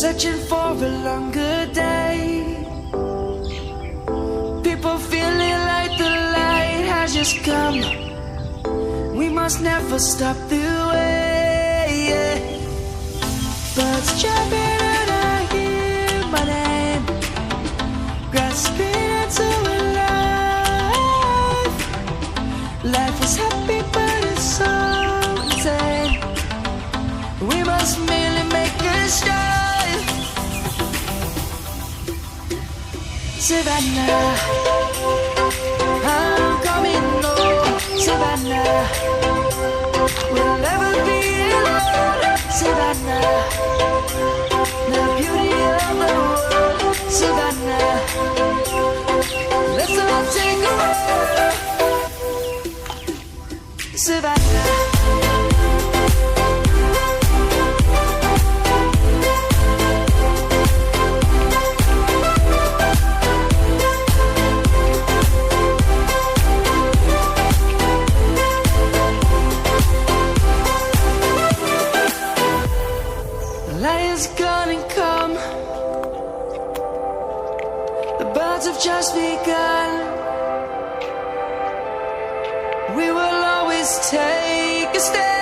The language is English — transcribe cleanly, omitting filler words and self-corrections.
searching for a longer day. People feeling like the light has just come. We must never stop the way, yeah. Birds jumping and I hear my name, grasping into a life. Life is happy but it's so insane. We must merely make a start. Savannah, I'm coming home. Savannah, we'll never be alone. Savannah, the beauty of the world. Savannah, let's all take a walk. Savannah. Lion's gonna come. The birds have just begun. We will always take a stand.